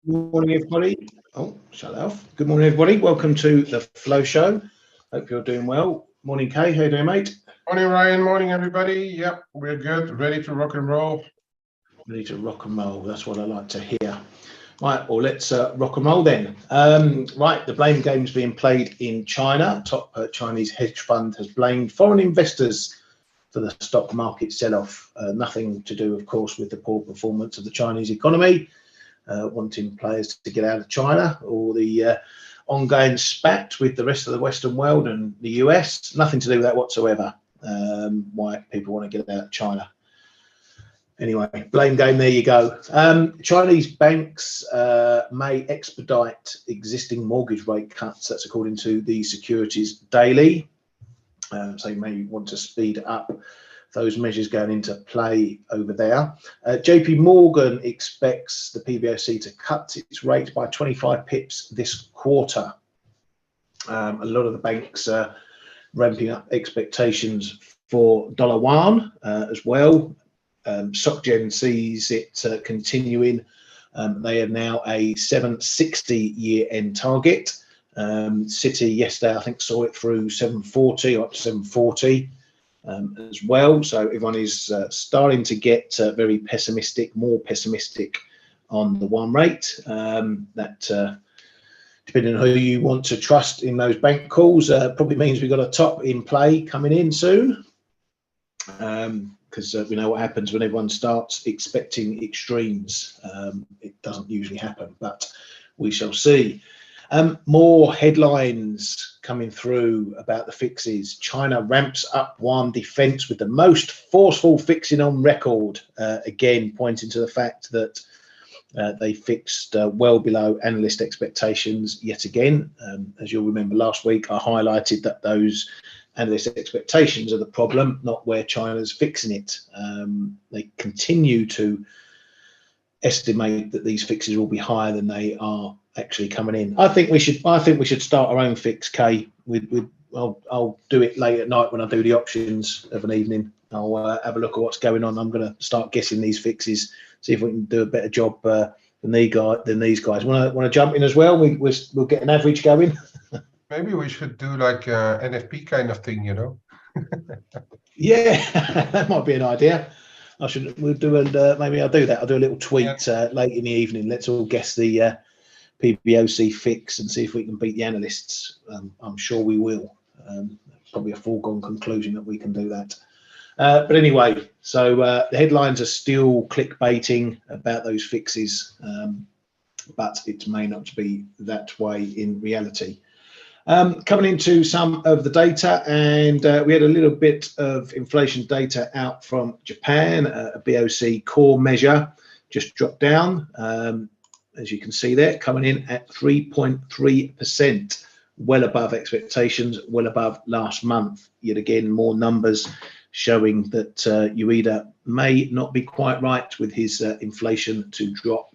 Morning, everybody. Oh, shut that off. Good morning, everybody. Welcome to the Flow Show. Hope you're doing well. Morning, Kay. How you doing, mate? Morning, Ryan. Morning, everybody. Yep, we're good. Ready to rock and roll. Ready to rock and roll. That's what I like to hear. Right, well, let's rock and roll then. Right, the blame game's being played in China. Top Chinese hedge fund has blamed foreign investors for the stock market sell-off. Nothing to do, of course, with the poor performance of the Chinese economy. Wanting players to get out of China, or the ongoing spat with the rest of the Western world and the US. Nothing to do with that whatsoever. Why people want to get out of China. Anyway, blame game, there you go. Chinese banks may expedite existing mortgage rate cuts. That's according to the Securities Daily. So you may want to speed up those measures going into play over there. JP Morgan expects the PBOC to cut its rate by 25 pips this quarter. A lot of the banks are ramping up expectations for dollar yuan as well. SocGen sees it continuing. They have now a 760 year-end target. Citi yesterday, I think, saw it through 740 or up to 740. As well, so everyone is starting to get very pessimistic, more pessimistic on the one rate. That depending on who you want to trust in those bank calls, probably means we've got a top in play coming in soon, because we know what happens when everyone starts expecting extremes. It doesn't usually happen, but we shall see. More headlines coming through about the fixes. China ramps up yuan defense with the most forceful fixing on record. Again, pointing to the fact that they fixed well below analyst expectations yet again. As you'll remember last week, I highlighted that those analyst expectations are the problem, not where China's fixing it. They continue to estimate that these fixes will be higher than they are actually coming in. I think we should start our own fix, Kay. I'll do it late at night when I do the options of an evening. I'll have a look at what's going on. I'm going to start guessing these fixes, see if we can do a better job than these guys. Want to jump in as well? We'll get an average going. Maybe we should do like NFP kind of thing, you know? Yeah, that might be an idea. We'll do maybe I'll do that. I'll do a little tweet late in the evening. Let's all guess the PBOC fix and see if we can beat the analysts. I'm sure we will. Probably a foregone conclusion that we can do that. But anyway, so the headlines are still clickbaiting about those fixes, but it may not be that way in reality. Coming into some of the data, and we had a little bit of inflation data out from Japan. A BOC core measure just dropped down. As you can see there, coming in at 3.3%, well above expectations, well above last month. Yet again, more numbers showing that Ueda may not be quite right with his inflation to drop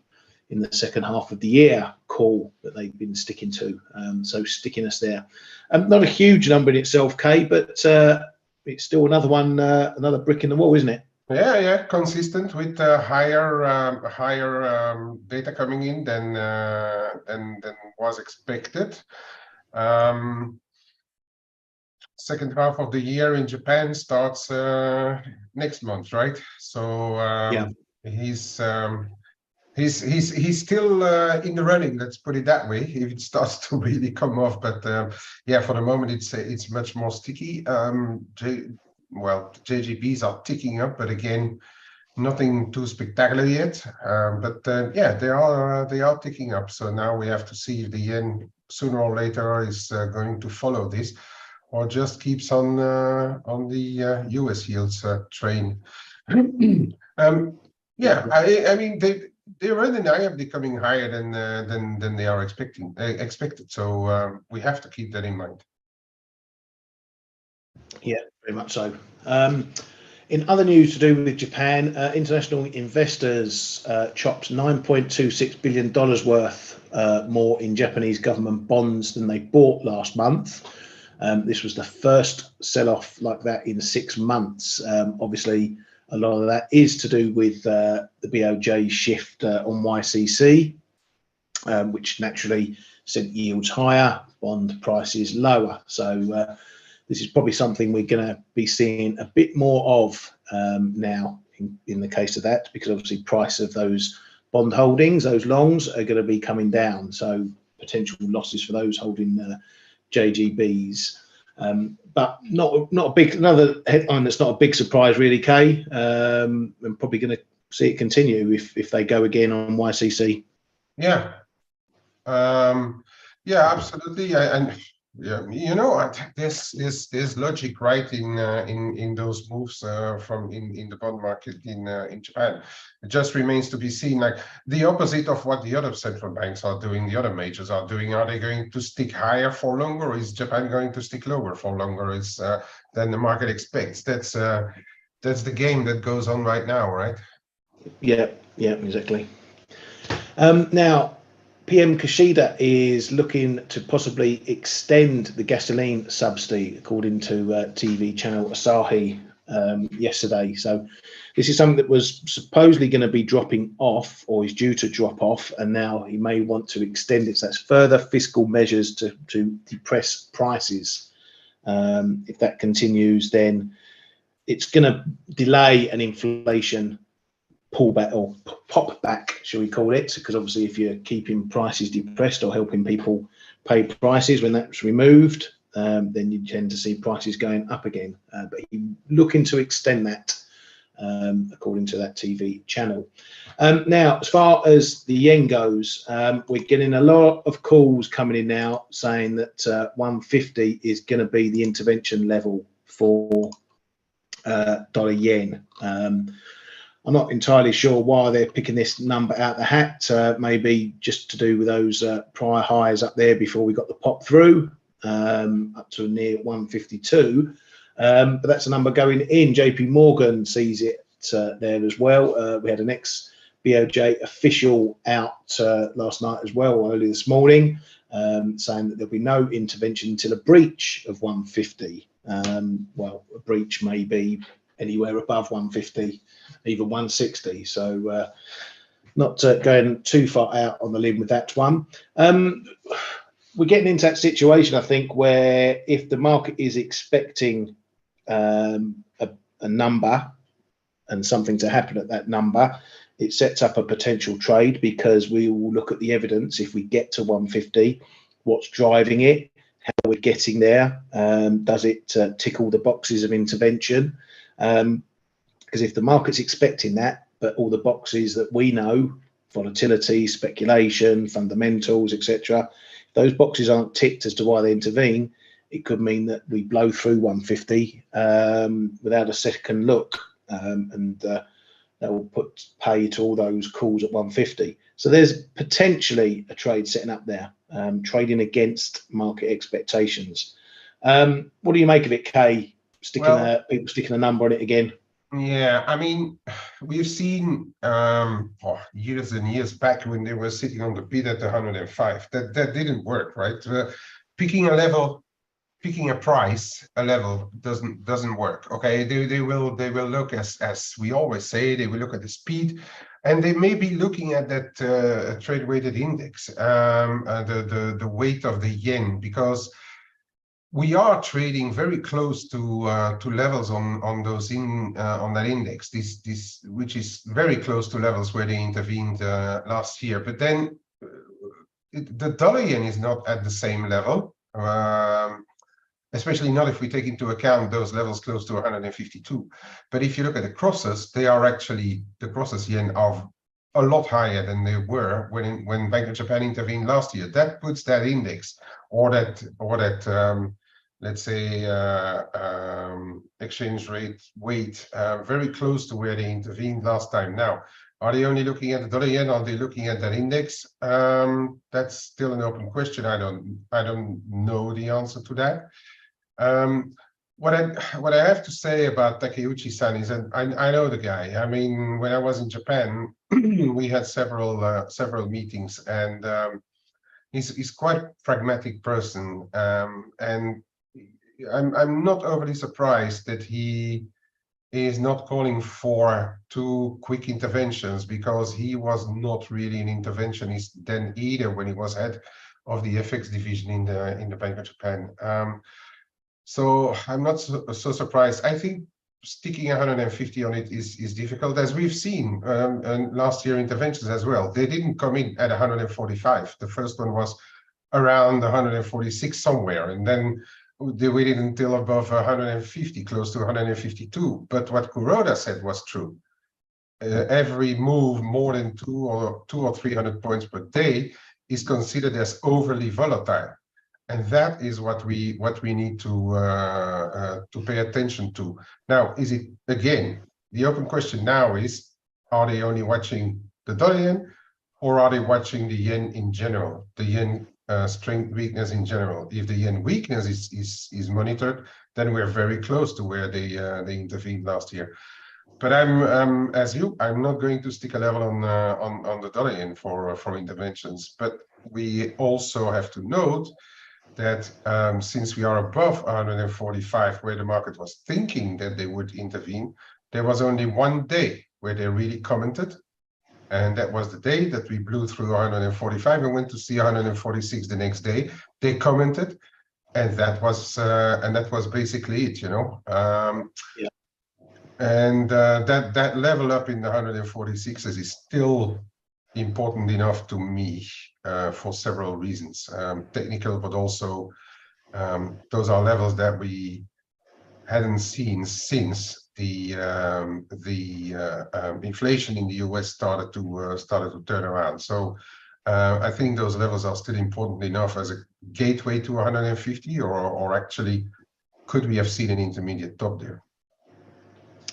in the second half of the year call that they've been sticking to. So stickiness there. Not a huge number in itself, Kay, but it's still another one, another brick in the wall, isn't it? Yeah, consistent with higher data coming in than was expected. Second half of the year in Japan starts next month, right? So he's still in the running. Let's put it that way. If it starts to really come off, but yeah, for the moment it's much more sticky. Well, JGBs are ticking up, but again, nothing too spectacular yet. Yeah, they are ticking up. So now we have to see if the yen sooner or later is going to follow this, or just keeps on the US yields train. Yeah, I mean they're undeniably becoming higher than they are expected. So we have to keep that in mind. Yeah, very much so. In other news to do with Japan, international investors chopped $9.26 billion worth more in Japanese government bonds than they bought last month. This was the first sell-off like that in 6 months. Obviously, a lot of that is to do with the BOJ shift on YCC. which naturally sent yields higher, bond prices lower. So this is probably something we're going to be seeing a bit more of now in the case of that, because obviously price of those bond holdings, those longs, are going to be coming down. So potential losses for those holding JGBs. But not a big, another headline that's not a big surprise really, Kay. I'm probably going to see it continue if they go again on YCC. Yeah. Yeah, absolutely. And yeah, you know, there's logic, right, in those moves from in the bond market in Japan. It just remains to be seen, like the opposite of what the other central banks are doing, the other majors are doing. Are they going to stick higher for longer, or is Japan going to stick lower for longer? Is than the market expects. That's the game that goes on right now, right? Yeah, exactly. Now, PM Kishida is looking to possibly extend the gasoline subsidy, according to TV channel Asahi yesterday. So this is something that was supposedly going to be dropping off, or is due to drop off, and now he may want to extend it. So that's further fiscal measures to depress prices. If that continues, then it's going to delay an inflation pullback or pop back, shall we call it? Because obviously, if you're keeping prices depressed or helping people pay prices when that's removed, then you tend to see prices going up again. But he's looking to extend that, according to that TV channel. Now, as far as the yen goes, we're getting a lot of calls coming in now saying that 150 is going to be the intervention level for dollar yen. I'm not entirely sure why they're picking this number out the hat. Maybe just to do with those prior highs up there before we got the pop through, up to near 152. But that's a number going in. JP Morgan sees it there as well. We had an ex-BOJ official out last night as well, early this morning, saying that there'll be no intervention until a breach of 150. Well, a breach may be anywhere above 150, even 160. So not going too far out on the limb with that one. We're getting into that situation, I think, where if the market is expecting a number and something to happen at that number, it sets up a potential trade, because we will look at the evidence. If we get to 150, what's driving it, how we're getting there, does it tick all the boxes of intervention? Because if the market's expecting that, but all the boxes that we know, volatility, speculation, fundamentals, etc., if those boxes aren't ticked as to why they intervene, it could mean that we blow through 150 without a second look, and that will put pay to all those calls at 150. So there's potentially a trade setting up there, trading against market expectations. What do you make of it, Kay? People sticking a number on it again. Yeah, I mean, we've seen years and years back when they were sitting on the bid at 105. That didn't work, right? Picking a level, picking a price, a level doesn't work. Okay, they will look, as we always say, they will look at the speed, and they may be looking at that trade weighted index, the weight of the yen, because we are trading very close to levels on those on that index, this which is very close to levels where they intervened last year. But then the dollar yen is not at the same level, especially not if we take into account those levels close to 152. But if you look at the crosses, they are actually, the crosses yen are a lot higher than they were when Bank of Japan intervened last year. That puts that index or that let's say exchange rate weight very close to where they intervened last time. Now, are they only looking at the dollar yen? Are they looking at that index? That's still an open question. I don't know the answer to that. What I have to say about Takeuchi-san is that I know the guy. I mean, when I was in Japan, we had several meetings, and he's quite pragmatic person, and I'm not overly surprised that he is not calling for too quick interventions, because he was not really an interventionist then either when he was head of the FX division in the Bank of Japan. So I'm not so surprised. I think sticking 150 on it is difficult, as we've seen and last year interventions as well. They didn't come in at 145. The first one was around 146 somewhere, and then they waited until above 150, close to 152. But what Kuroda said was true. Every move more than 200 or 300 points per day is considered as overly volatile, and that is what we need to pay attention to. Now, is it, again, the open question now is, are they only watching the dollar yen, or are they watching the yen in general, the yen strength weakness in general? If the yen weakness is monitored, then we're very close to where they intervened last year. But I'm as you, I'm not going to stick a level on the dollar yen for interventions. But we also have to note that since we are above 145, where the market was thinking that they would intervene, there was only one day where they really commented. And that was the day that we blew through 145 and went to see 146 the next day. They commented, and that was basically it, you know. Yeah. And that level up in the 146s is still important enough to me for several reasons, technical, but also those are levels that we hadn't seen since the inflation in the US started to turn around. So I think those levels are still important enough as a gateway to 150, or actually, could we have seen an intermediate top there?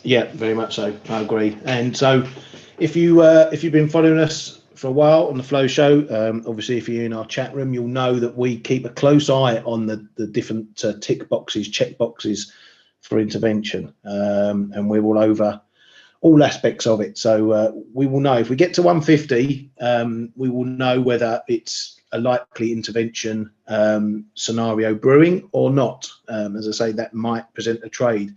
Yeah, very much so. I agree. And so, if you've been following us for a while on the Flow Show, obviously, if you're in our chat room, you'll know that we keep a close eye on the different tick boxes, check boxes for intervention, and we're all over all aspects of it. So we will know if we get to 150, we will know whether it's a likely intervention scenario brewing or not. As I say, that might present a trade.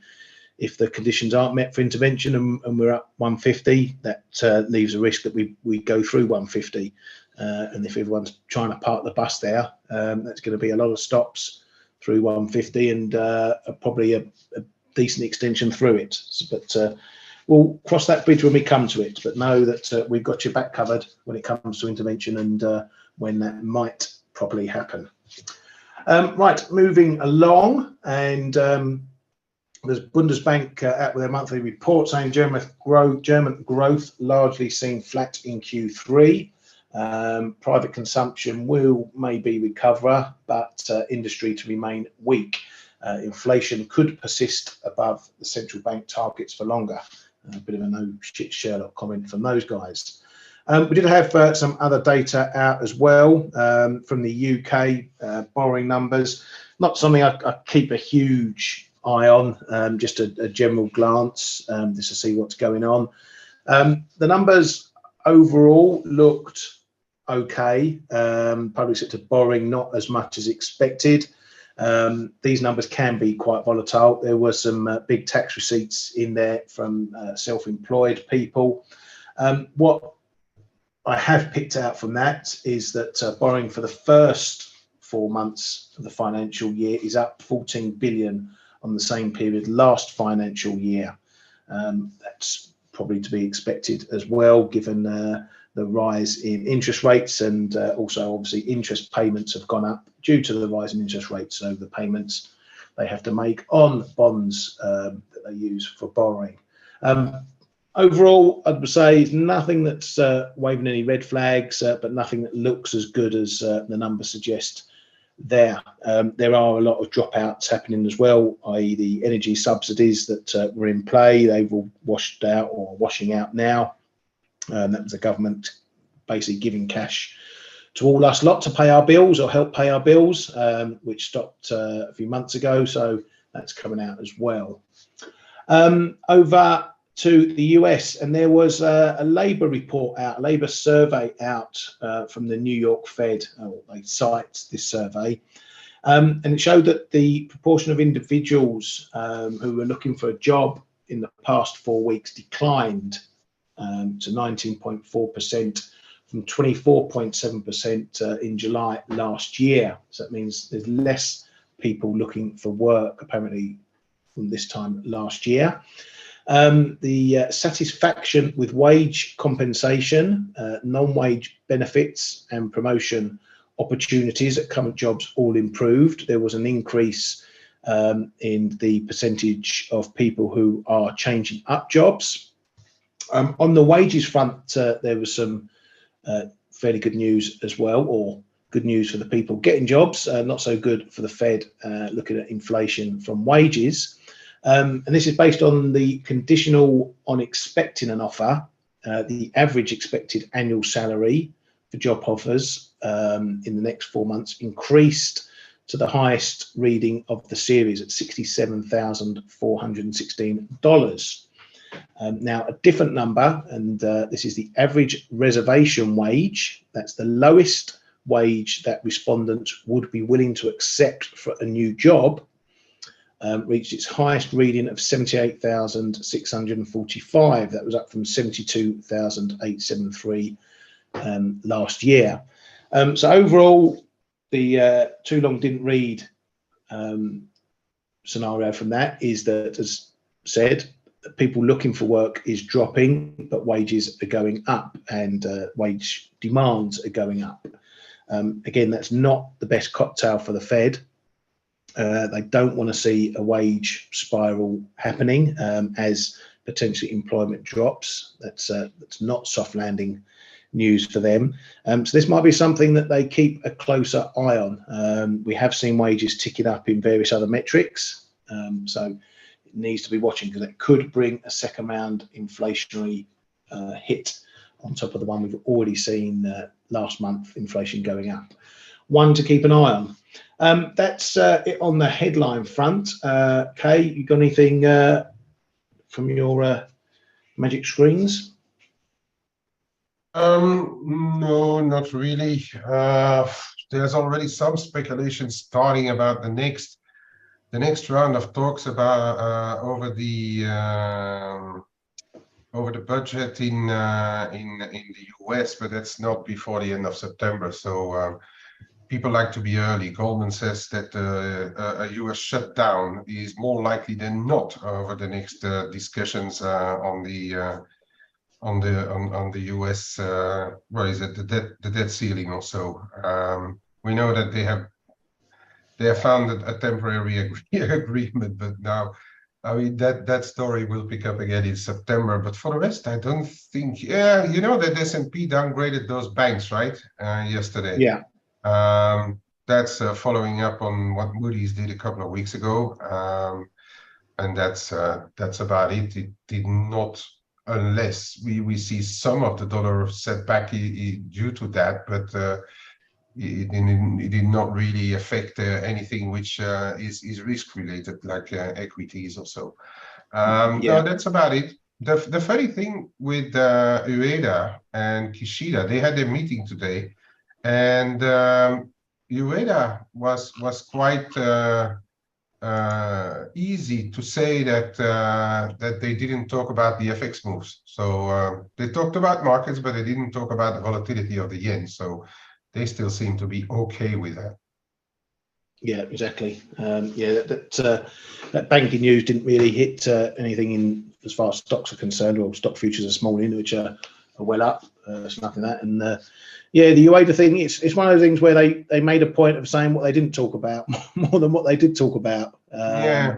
If the conditions aren't met for intervention and we're up 150, that leaves a risk that we go through 150. And if everyone's trying to park the bus there, that's going to be a lot of stops through 150 and probably a decent extension through it. But we'll cross that bridge when we come to it. But know that we've got your back covered when it comes to intervention and when that might probably happen. Right, moving along, and there's Bundesbank out with their monthly report saying German growth largely seen flat in Q3. Private consumption will maybe recover, but industry to remain weak. Inflation could persist above the central bank targets for longer. A bit of a no shit Sherlock comment from those guys. We did have some other data out as well from the UK borrowing numbers. Not something I keep a huge eye on, just a general glance just to see what's going on. The numbers overall looked okay. Public sector borrowing not as much as expected. These numbers can be quite volatile. There were some big tax receipts in there from self-employed people. What I have picked out from that is that borrowing for the first 4 months of the financial year is up 14 billion on the same period last financial year. That's probably to be expected as well, given the rise in interest rates, and also obviously interest payments have gone up due to the rise in interest rates. So the payments they have to make on bonds that they use for borrowing. Overall, I would say nothing that's waving any red flags, but nothing that looks as good as the numbers suggest there. There are a lot of dropouts happening as well, i.e. the energy subsidies that were in play. They've all washed out or washing out now. That was the government basically giving cash to all us lot to pay our bills or help pay our bills, which stopped a few months ago. So that's coming out as well. Over to the US, and there was a labour report out, a labour survey out from the New York Fed. They cite this survey, and it showed that the proportion of individuals who were looking for a job in the past 4 weeks declined to 19.4% from 24.7% in July last year. So that means there's less people looking for work apparently from this time last year. The satisfaction with wage compensation, non-wage benefits and promotion opportunities at current jobs all improved. There was an increase in the percentage of people who are changing up jobs. On the wages front, there was some fairly good news as well, or good news for the people getting jobs, not so good for the Fed looking at inflation from wages. And this is based on the conditional on expecting an offer. The average expected annual salary for job offers in the next 4 months increased to the highest reading of the series at $67,416. Now, a different number, and this is the average reservation wage. That's the lowest wage that respondents would be willing to accept for a new job. Reached its highest reading of 78,645. That was up from 72,873 last year. So overall, the too long didn't read scenario from that is that, as said, people looking for work is dropping, but wages are going up and wage demands are going up. Again, that's not the best cocktail for the Fed. They don't want to see a wage spiral happening as potentially employment drops. That's not soft landing news for them. So this might be something that they keep a closer eye on. We have seen wages ticking up in various other metrics. So it needs to be watching because it could bring a second round inflationary hit on top of the one we've already seen last month, inflation going up. One to keep an eye on. That's it on the headline front. Kay, you got anything from your magic screens? No, not really. There's already some speculation starting about the next round of talks about over the budget in the US, but that's not before the end of September. So people like to be early. Goldman says that a US shutdown is more likely than not over the next discussions on the US what is it, the debt ceiling or so. We know that they have found a temporary agreement, but now I mean that story will pick up again in September. But for the rest, I don't think. Yeah, you know that S&P downgraded those banks, right? Yesterday. Yeah. That's following up on what Moody's did a couple of weeks ago, and that's about it. It did not, unless we see some of the dollar setback due to that, but it did not really affect anything which is risk related, like equities or so. No, that's about it. The funny thing with Ueda and Kishida, they had their meeting today, and Ueda was quite easy to say that they didn't talk about the FX moves. So they talked about markets, but they didn't talk about the volatility of the yen. So they still seem to be okay with that. Yeah, exactly. Yeah, that banking news didn't really hit anything in as far as stocks are concerned. Well, stock futures are small in, which are well up. It's nothing like that. And yeah, the UADA thing, it's one of those things where they made a point of saying what they didn't talk about more than what they did talk about. Yeah.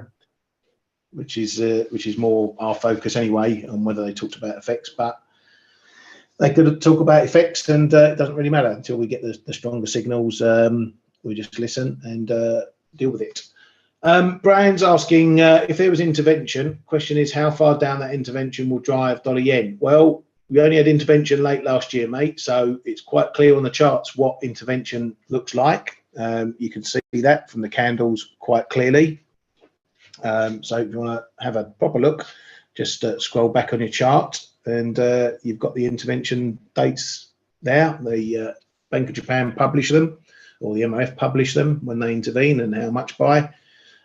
Which is more our focus anyway on whether they talked about effects, but they could talk about effects, and it doesn't really matter until we get the stronger signals. We just listen and deal with it. Brian's asking if there was intervention. Question is, how far down that intervention will drive dollar yen? Well, we only had intervention late last year, mate, so it's quite clear on the charts what intervention looks like. You can see that from the candles quite clearly. So if you want to have a proper look, just scroll back on your chart, and you've got the intervention dates there. The Bank of Japan publish them, or the MOF publish them when they intervene and how much by.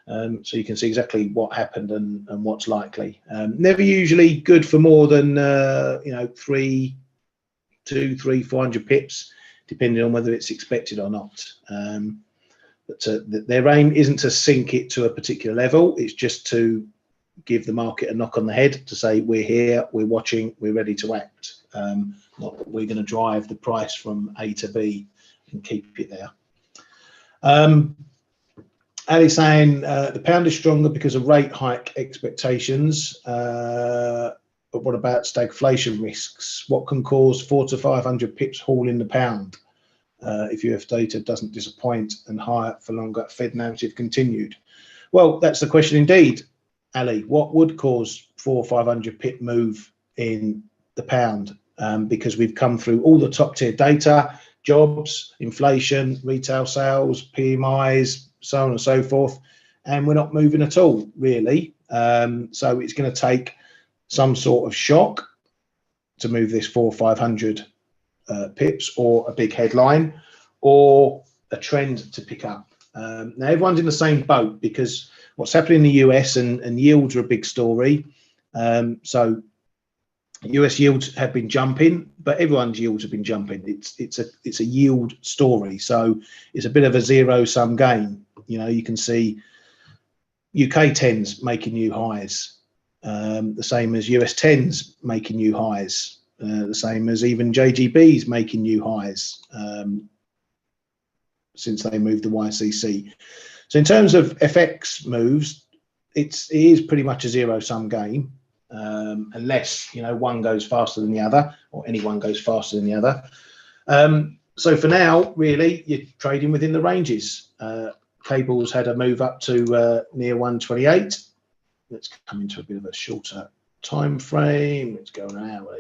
So you can see exactly what happened and what's likely. Never usually good for more than you know, 200, 300, 400 pips, depending on whether it's expected or not. But their aim isn't to sink it to a particular level. It's just to give the market a knock on the head to say, we're here, we're watching, we're ready to act. Not that we're going to drive the price from A to B and keep it there. Ali's saying the pound is stronger because of rate hike expectations, but what about stagflation risks? What can cause 400 to 500 pips haul in the pound if US data doesn't disappoint and higher for longer Fed narrative continued? Well, that's the question indeed, Ali. What would cause 400 or 500 pip move in the pound? Because we've come through all the top tier data, jobs, inflation, retail sales, PMIs, so on and so forth, and we're not moving at all, really. So it's going to take some sort of shock to move this 400 or 500 pips, or a big headline, or a trend to pick up. Now everyone's in the same boat, because what's happening in the US and yields are a big story. So US yields have been jumping, but everyone's yields have been jumping. It's a yield story, so it's a bit of a zero-sum game. You know, you can see UK 10s making new highs, the same as US 10s making new highs, the same as even JGBs making new highs since they moved the YCC. So in terms of FX moves, it is pretty much a zero-sum game. Unless, you know, one goes faster than the other, or anyone goes faster than the other. So for now, really, you're trading within the ranges. Cables had a move up to near 128. Let's come into a bit of a shorter time frame. Let's go an hour.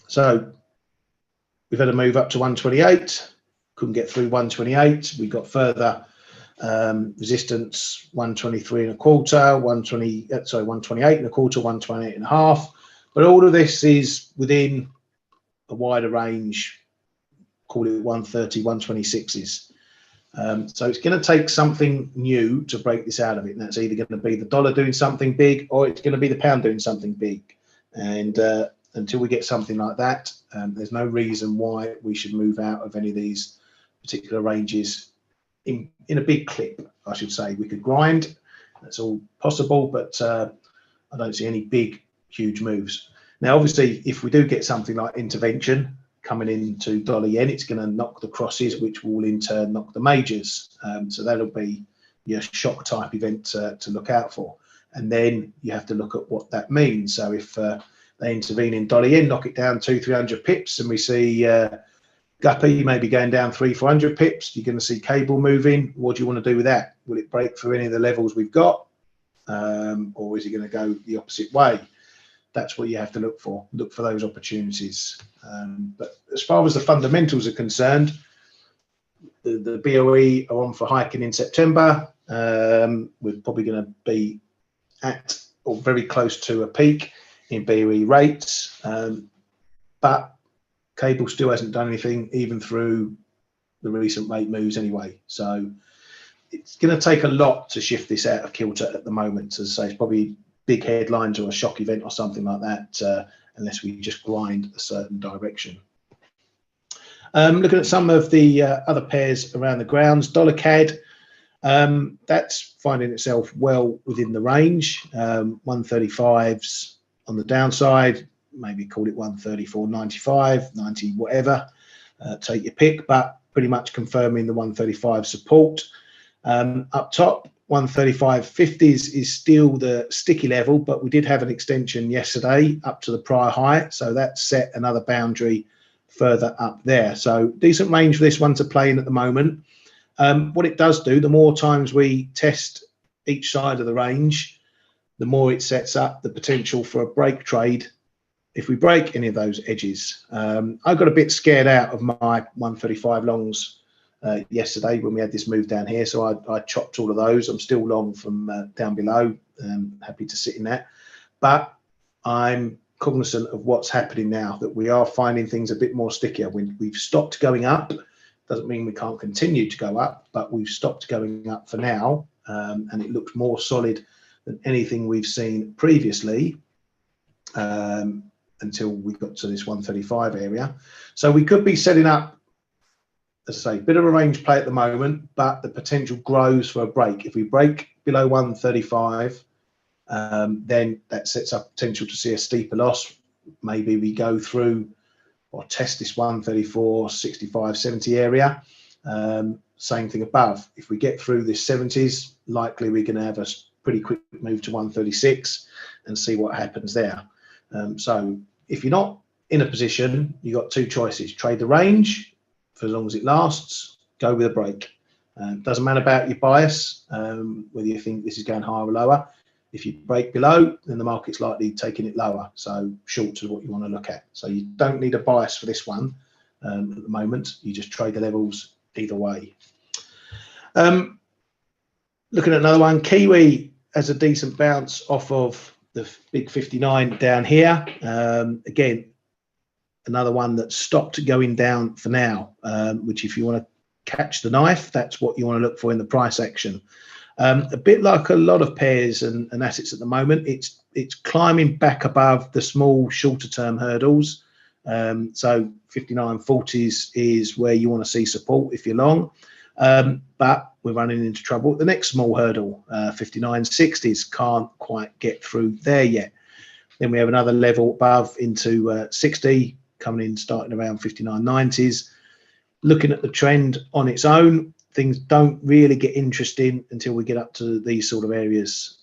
So we've had a move up to 128. Couldn't get through 128. We got further resistance 123 and a quarter, 128 and a quarter, 128 and a half. But all of this is within a wider range, call it 130, 126s. So it's going to take something new to break this out of it, and that's either going to be the dollar doing something big, or it's going to be the pound doing something big. And until we get something like that, there's no reason why we should move out of any of these particular ranges in a big clip, I should say. We could grind, that's all possible, but I don't see any big, huge moves. Now, obviously, if we do get something like intervention coming into dollar yen, it's going to knock the crosses, which will in turn knock the majors. So that'll be your shock type event to look out for. And then you have to look at what that means. So if they intervene in dollar yen, knock it down 200-300 pips, and we see Guppy maybe going down 300-400 pips, you're going to see cable moving. What do you want to do with that? Will it break through any of the levels we've got, or is it going to go the opposite way? That's what you have to look for. Look for those opportunities. But as far as the fundamentals are concerned, the BOE are on for hiking in September. We're probably going to be at or very close to a peak in BOE rates, but cable still hasn't done anything, even through the recent rate moves anyway. So it's going to take a lot to shift this out of kilter at the moment. As I say, it's probably big headlines or a shock event or something like that, unless we just grind a certain direction. Looking at some of the other pairs around the grounds, dollar CAD, that's finding itself well within the range. 135s on the downside, maybe call it 134.95, 90, whatever, take your pick, but pretty much confirming the 135 support. Up top, 135.50s is still the sticky level, but we did have an extension yesterday up to the prior high, so that set another boundary further up there. So decent range for this one to play in at the moment. What it does do, the more times we test each side of the range, the more it sets up the potential for a break trade if we break any of those edges. I got a bit scared out of my 135 longs yesterday when we had this move down here, so I chopped all of those. I'm still long from down below, happy to sit in that, but I'm cognizant of what's happening now, that we are finding things a bit more stickier. When we've stopped going up, Doesn't mean we can't continue to go up, but we've stopped going up for now, and it looks more solid than anything we've seen previously, until we got to this 135 area. So we could be setting up, as I say, a bit of a range play at the moment, but the potential grows for a break. If we break below 135, then that sets up potential to see a steeper loss. Maybe we go through or test this 134, 65, 70 area. Same thing above. If we get through this 70s, likely we're going to have a pretty quick move to 136 and see what happens there. So if you're not in a position, you've got two choices: trade the range for as long as it lasts, go with a break. Doesn't matter about your bias, whether you think this is going higher or lower. If you break below, then the market's likely taking it lower. So short is what you want to look at. So you don't need a bias for this one at the moment. You just trade the levels either way. Looking at another one, Kiwi has a decent bounce off of the big 59 down here. Again, another one that stopped going down for now, which if you want to catch the knife, that's what you want to look for in the price action. A bit like a lot of pairs and assets at the moment, it's climbing back above the small shorter term hurdles. So 59.40s is where you want to see support if you're long, but we're running into trouble at the next small hurdle. 59.60s can't quite get through there yet. Then we have another level above into 60, coming in starting around 59.90s. Looking at the trend on its own, things don't really get interesting until we get up to these sort of areas,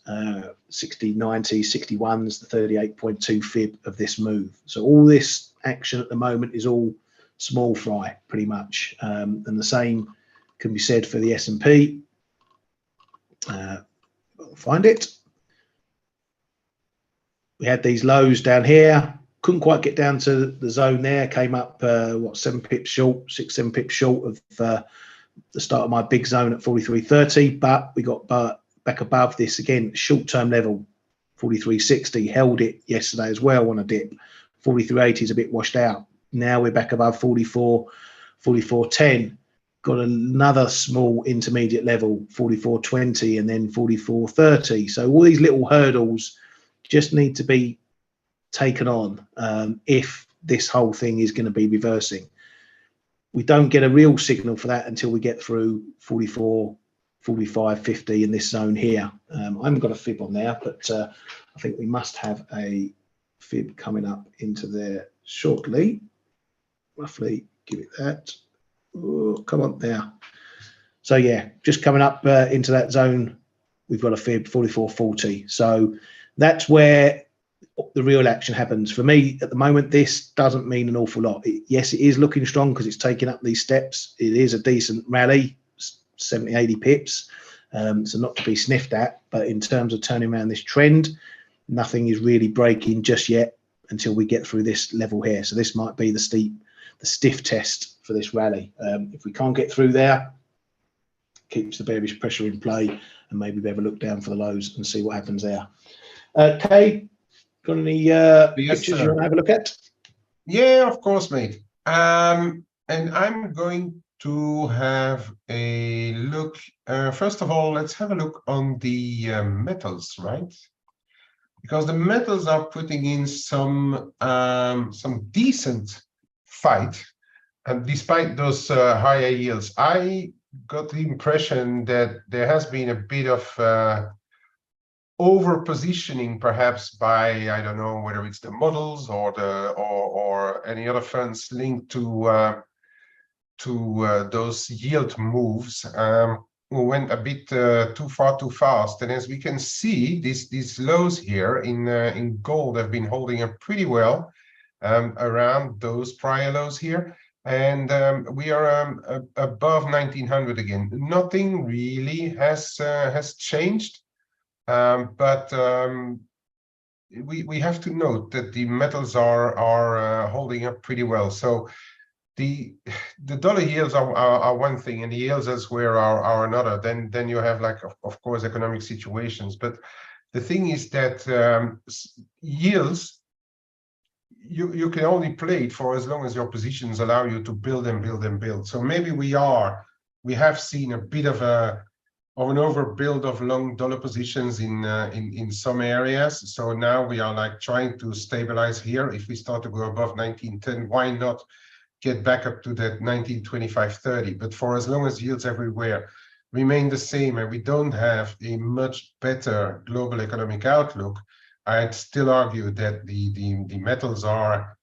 60, 90, 61s, the 38.2 fib of this move. So all this action at the moment is all small fry, pretty much. And the same can be said for the S&P. Find it. We had these lows down here. Couldn't quite get down to the zone there. Came up, 7 pips short, 6, 7 pips short of the start of my big zone at 43.30, but we got back above this again, short-term level, 43.60, held it yesterday as well on a dip. 43.80 is a bit washed out. Now we're back above 44, 44.10. Got another small intermediate level, 44.20, and then 44.30. So all these little hurdles just need to be taken on if this whole thing is going to be reversing. We don't get a real signal for that until we get through 44, 45, 50 in this zone here. I haven't got a fib on there, but I think we must have a fib coming up into there shortly. Roughly, give it that. Oh, come on there. So yeah, just coming up into that zone, we've got a fib 44.40. So that's where the real action happens. For me at the moment, this doesn't mean an awful lot. Yes, it is looking strong because it's taking up these steps. It is a decent rally, 70, 80 pips, so not to be sniffed at. But in terms of turning around this trend, nothing is really breaking just yet until we get through this level here. So this might be the stiff test for this rally. If we can't get through there, keeps the bearish pressure in play, and maybe we have a look down for the lows and see what happens there. Kay, got any pictures you want to have a look at? Yeah, of course, mate. And I'm going to have a look. First of all, let's have a look on the metals, right? Because the metals are putting in some decent fight, and despite those higher yields, I got the impression that there has been a bit of over positioning, perhaps by, I don't know whether it's the models or any other funds linked to those yield moves. We went a bit too far too fast, and as we can see, these lows here in gold have been holding up pretty well around those prior lows here, and we are above 1900 again. Nothing really has changed. But we have to note that the metals are holding up pretty well. So the dollar yields are one thing, and the yields elsewhere are another. Then you have, like, of course, economic situations. But the thing is that yields, you can only play it for as long as your positions allow you to build and build and build. So maybe we have seen a bit of an overbuild of long dollar positions in some areas. So now we are like trying to stabilize here. If we start to go above 1910, why not get back up to that 1925.30? But for as long as yields everywhere remain the same and we don't have a much better global economic outlook, I'd still argue that the metals are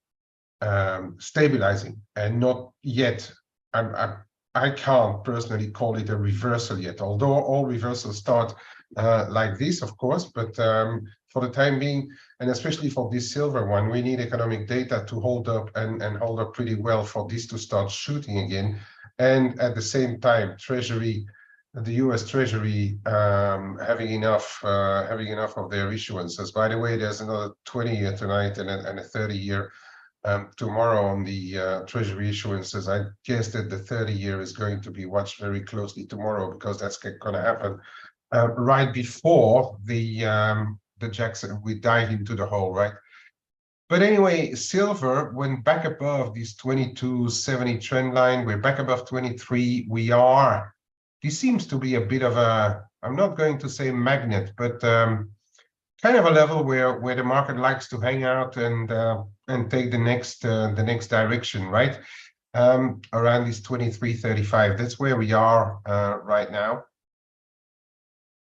stabilizing and not yet. I can't personally call it a reversal yet, although all reversals start like this, of course. But for the time being, and especially for this silver one, we need economic data to hold up and hold up pretty well for this to start shooting again. And at the same time, Treasury, the U.S. Treasury having enough of their issuances. By the way, there's another 20-year tonight and a 30-year tomorrow on the Treasury issuances. I guess that the 30-year is going to be watched very closely tomorrow, because that's going to happen right before the Jackson, we dive into the hole, right? But anyway, silver went back above this 2270 trend line. We're back above 23. This seems to be a bit of a, I'm not going to say magnet, but kind of a level where the market likes to hang out and take the next direction, right? Around this 23.35. That's where we are right now.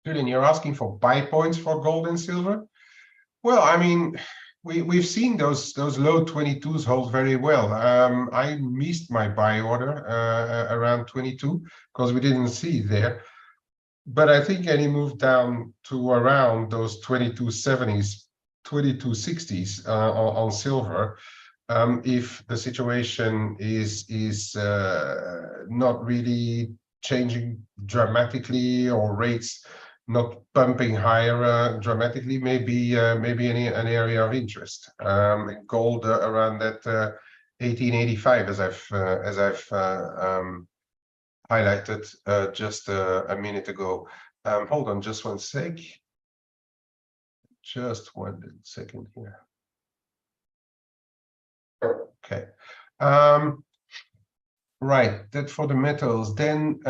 Julian, you're asking for buy points for gold and silver? Well, I mean, we've seen those low 22s hold very well. I missed my buy order around 22 because we didn't see it there. But I think any move down to around those 2270s, 2260s on silver, if the situation is not really changing dramatically, or rates not pumping higher dramatically, maybe an area of interest. Gold around that 1885, as I've highlighted just a minute ago. Hold on just one sec. Just 1 second here. Okay. Right, that for the metals. Then,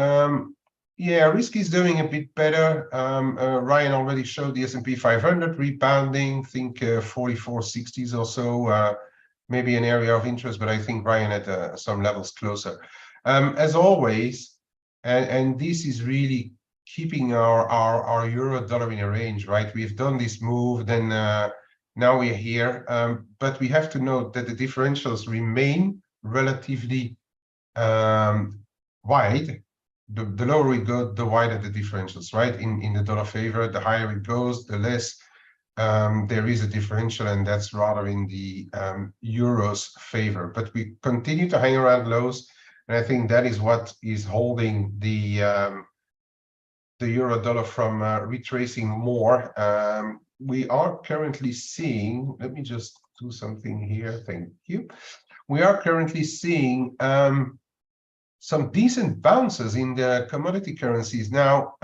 yeah, risk is doing a bit better. Ryan already showed the S&P 500 rebounding, think 4460s or so, maybe an area of interest, but I think Ryan at some levels closer. As always, and this is really keeping our euro dollar in a range, right? We've done this move, then now we're here, but we have to note that the differentials remain relatively wide. The lower we go, the wider the differentials, right? In the dollar favor, the higher it goes, the less there is a differential, and that's rather in the euro's favor. But we continue to hang around lows, and I think that is what is holding the euro dollar from retracing more. We are currently seeing, let me just do something here, thank you. We are currently seeing some decent bounces in the commodity currencies. Now,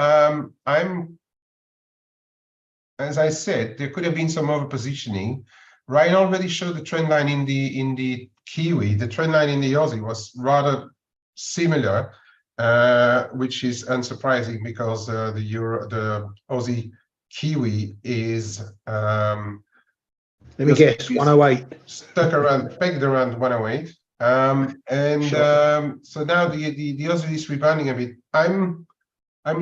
as I said, there could have been some overpositioning. Ryan already showed the trend line in the Kiwi. The trend line in the Aussie was rather similar, which is unsurprising because the Aussie Kiwi is let me guess, 108. Pegged around 108. So now the Aussie is rebounding a bit. I'm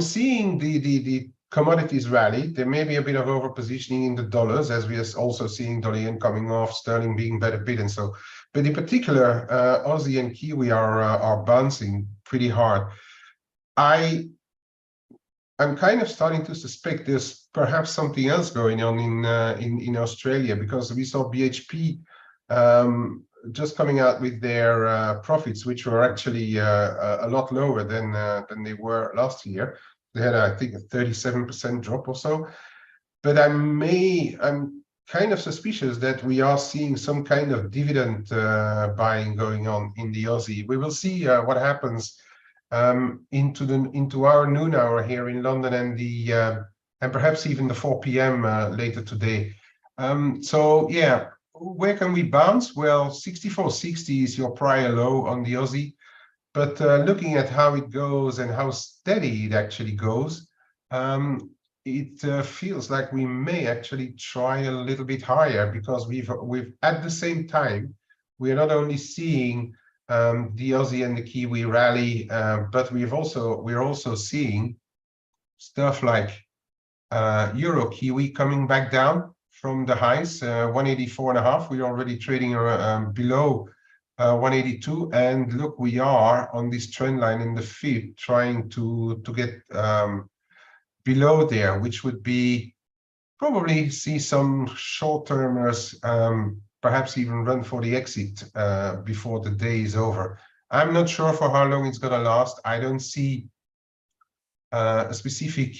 seeing the commodities rally. There may be a bit of overpositioning in the dollars, as we are also seeing dollar yen coming off, sterling being better bid, and so. But in particular, Aussie and Kiwi are bouncing pretty hard. I'm kind of starting to suspect there's perhaps something else going on in Australia, because we saw BHP just coming out with their profits, which were actually a lot lower than they were last year. They had, I think, a 37% drop or so. But I'm kind of suspicious that we are seeing some kind of dividend buying going on in the Aussie. We will see what happens into our noon hour here in London, and perhaps even the 4 p.m. later today. So yeah, where can we bounce? Well, 64.60 is your prior low on the Aussie. But looking at how it goes and how steady it actually goes, it feels like we may actually try a little bit higher, because we've at the same time, we are not only seeing the Aussie and the Kiwi rally, but we're also seeing stuff like Euro Kiwi coming back down from the highs, 184.5. We're already trading below 182, and look, we are on this trend line in the FA.C.E trying to get below there, which would be probably see some short-termers perhaps even run for the exit before the day is over. I'm not sure for how long it's going to last. I don't see a specific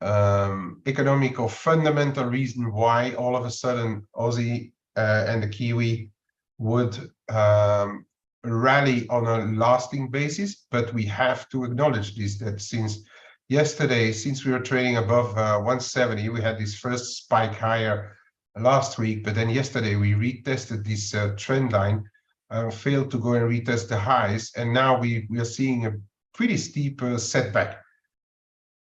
economic or fundamental reason why all of a sudden Aussie and the Kiwi would rally on a lasting basis, but we have to acknowledge this, that since yesterday, since we were trading above 170, we had this first spike higher last week, but then yesterday we retested this trend line, failed to go and retest the highs, and now we are seeing a pretty steep setback.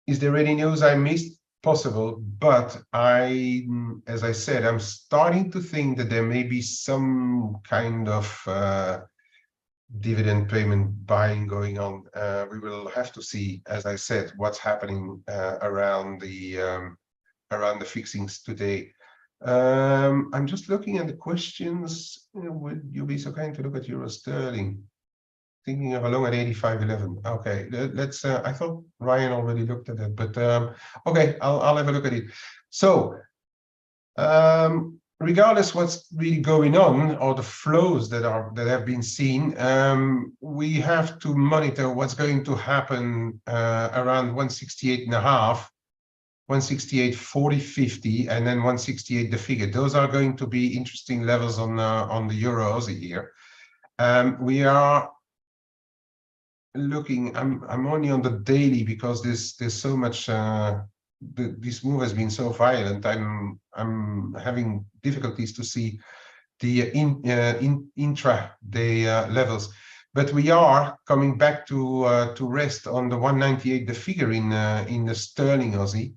Is there any news I missed? Possible, but as I said, I'm starting to think that there may be some kind of dividend payment buying going on. We will have to see, as I said, what's happening around the fixings today. I'm just looking at the questions. Would you be so kind to look at Euro Sterling? Thinking of a long at 85.11. Okay, let's. I thought Ryan already looked at it, but okay, I'll have a look at it. So, regardless what's really going on or the flows that have been seen, we have to monitor what's going to happen around 168.5, 168.40, 50, and then 168 the figure. Those are going to be interesting levels on the Euro Aussie here. We are looking. I'm only on the daily because there's so much. This move has been so violent. I'm having difficulties to see the intra-day levels, but we are coming back to rest on the 198, the figure in the sterling Aussie.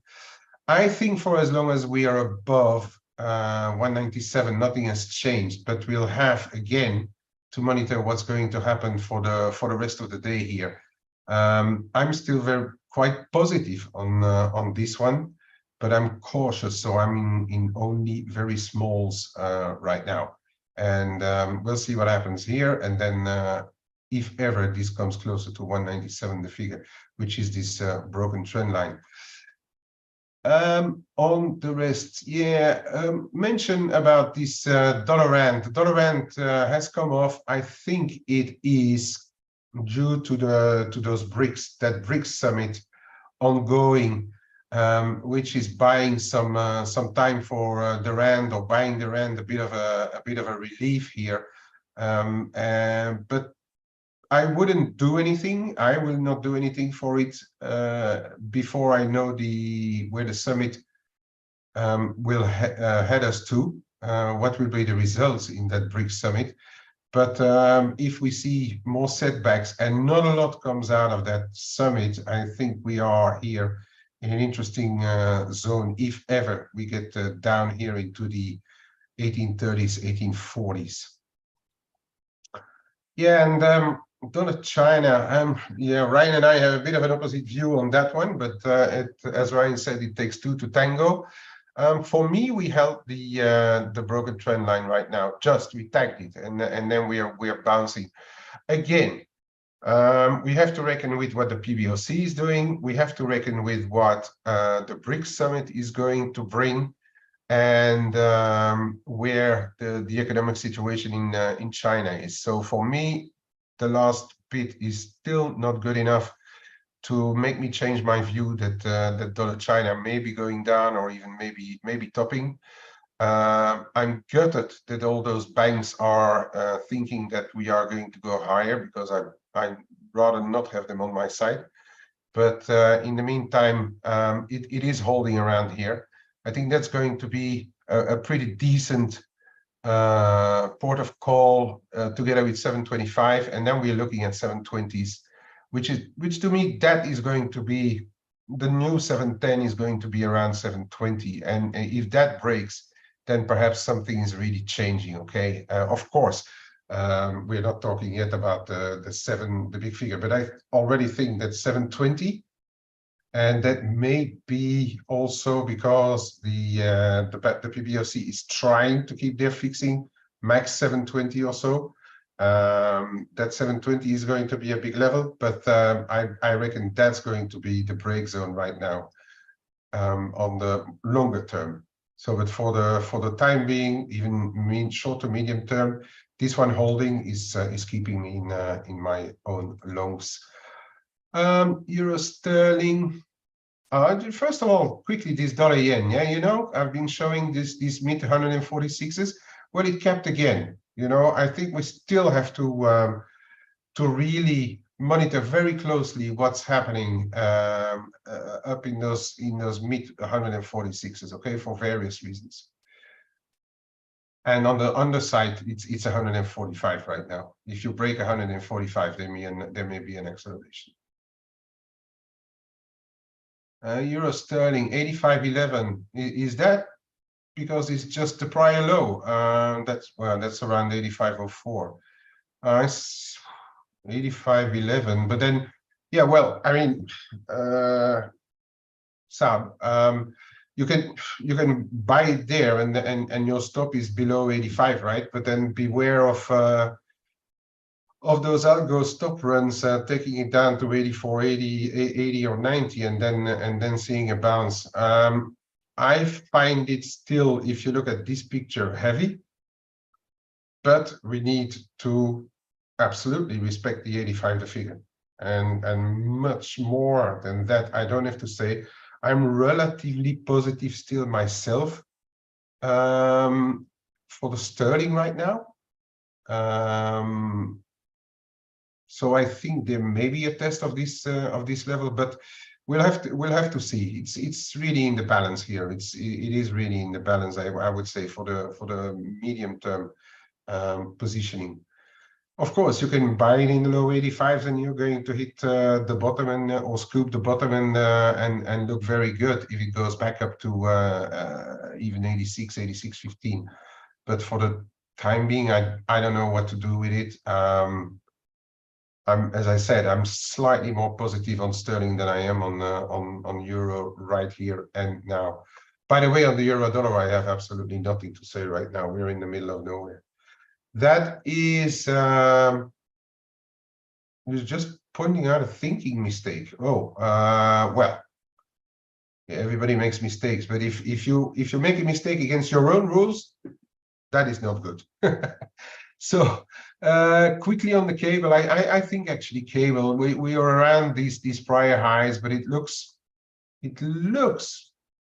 I think for as long as we are above 197, nothing has changed, but we'll have again to monitor what's going to happen for the rest of the day here. I'm still quite positive on this one, but I'm cautious, so I'm in only very smalls right now, and we'll see what happens here. And then if ever this comes closer to 197, the figure, which is this broken trend line. On the rest, mention about this dollar rand. The dollar rand has come off. I think it is due to those BRICS, that BRICS summit ongoing, which is buying some time for the rand, or buying the rand a bit of a relief here. But I wouldn't do anything. I will not do anything for it before I know where the summit will head us to, what will be the results in that BRICS summit. But if we see more setbacks and not a lot comes out of that summit, I think we are here in an interesting zone, if ever we get down here into the 1830s, 1840s. Yeah, and dollar China, Ryan and I have a bit of an opposite view on that one, but as Ryan said, it takes two to tango. For me, we held the broken trend line right now. We tagged it, and then we are bouncing again. We have to reckon with what the PBOC is doing. We have to reckon with what the BRICS summit is going to bring, and where the economic situation in China is. So for me, the last bit is still not good enough to make me change my view that that dollar China may be going down, or even maybe topping. I'm gutted that all those banks are thinking that we are going to go higher, because I'd rather not have them on my side. But in the meantime, it is holding around here. I think that's going to be a pretty decent port of call together with 725, and then we're looking at 720s, which to me that is going to be the new 710 is going to be around 720, and if that breaks, then perhaps something is really changing. Okay, of course, we're not talking yet about the big figure, but I already think that 720. And that may be also because the PBOC is trying to keep their fixing max 720 or so. That 720 is going to be a big level, but I reckon that's going to be the break zone right now on the longer term. So, but for the time being, even short to medium term, this one holding is keeping me in my own longs. Euro sterling. First of all, quickly, this dollar yen. Yeah, you know, I've been showing these mid 146s. Well, it kept again. You know, I think we still have to really monitor very closely what's happening up in those mid 146s. Okay, for various reasons. And on the underside, it's 145 right now. If you break 145, there may be an acceleration. Euro sterling 85.11, is that because it's just the prior low? That's around 85.04. 85.11, but then yeah, well, I mean, Sam, you can buy it there, and your stop is below 85, right? But then beware of those algo stop runs, taking it down to 84, 80 or 90, and then seeing a bounce. I find it still, if you look at this picture, heavy, but we need to absolutely respect the 85, the figure, and much more than that. I don't have to say. I'm relatively positive still myself for the sterling right now. So I think there may be a test of this level, but we'll have to see. It's really in the balance here. It is really in the balance. I would say for the medium term positioning. Of course, you can buy it in the low 85s, and you're going to hit the bottom or scoop the bottom and look very good if it goes back up to even 86, 86.15. But for the time being, I don't know what to do with it. As I said, I'm slightly more positive on sterling than I am on euro right here and now. By the way, on the euro dollar, I have absolutely nothing to say right now. We're in the middle of nowhere. That is just pointing out a thinking mistake. Oh, well, yeah, everybody makes mistakes, but if you make a mistake against your own rules, that is not good. So quickly on the cable, I think actually cable, we are around these prior highs, but it looks,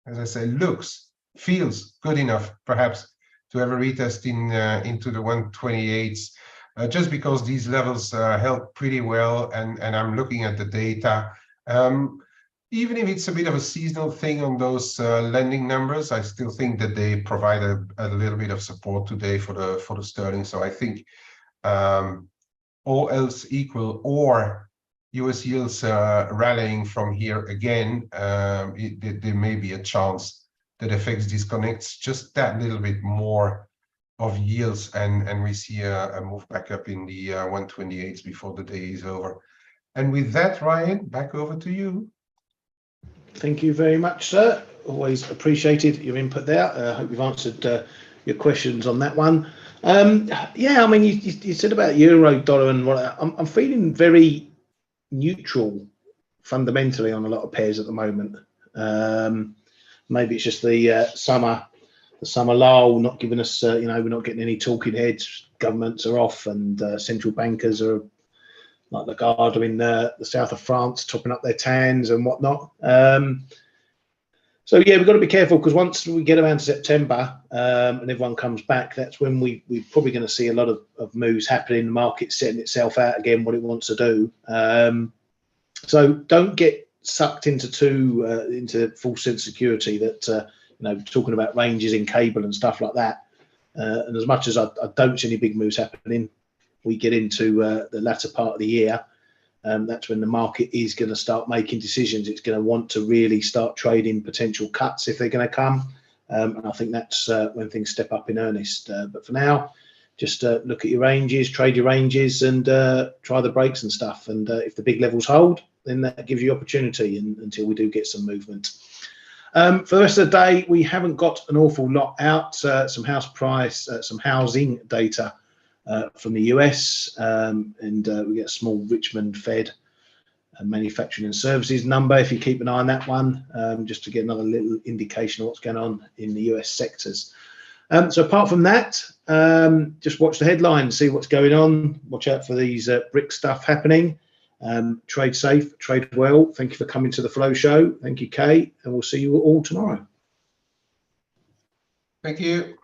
as I say, feels good enough perhaps to have a retest into the 128s, just because these levels held pretty well, and I'm looking at the data. Even if it's a bit of a seasonal thing on those lending numbers, I still think that they provide a little bit of support today for the sterling. So I think all else equal, or US yields rallying from here again, there may be a chance that FX disconnects just that little bit more of yields, and we see a move back up in the 128s before the day is over. And with that, Ryan, back over to you. Thank you very much, sir. Always appreciated your input there. I hope you've answered your questions on that one. Yeah, I mean, you said about euro, dollar, and what I'm feeling very neutral fundamentally on a lot of pairs at the moment. Maybe it's just the summer lull not giving us, you know, we're not getting any talking heads. Governments are off, and central bankers are, like Lagarde in the south of France, topping up their tans and whatnot. So yeah, we've got to be careful, because once we get around to September and everyone comes back, that's when we're probably going to see a lot of moves happening. The market setting itself out again what it wants to do. So don't get sucked into false sense of security that you know, talking about ranges in cable and stuff like that. And as much as I don't see any big moves happening, we get into the latter part of the year. That's when the market is going to start making decisions. It's going to want to really start trading potential cuts if they're going to come. And I think that's when things step up in earnest. But for now, just look at your ranges, trade your ranges, and try the breaks and stuff. And if the big levels hold, then that gives you opportunity until we do get some movement. For the rest of the day, we haven't got an awful lot out. Some house price, some housing data from the US, and we get a small Richmond Fed manufacturing and services number, if you keep an eye on that one, just to get another little indication of what's going on in the US sectors. So apart from that, just watch the headlines, see what's going on, watch out for these brick stuff happening. Trade safe, trade well. Thank you for coming to the Flow Show. Thank you, Kay, and we'll see you all tomorrow. Thank you.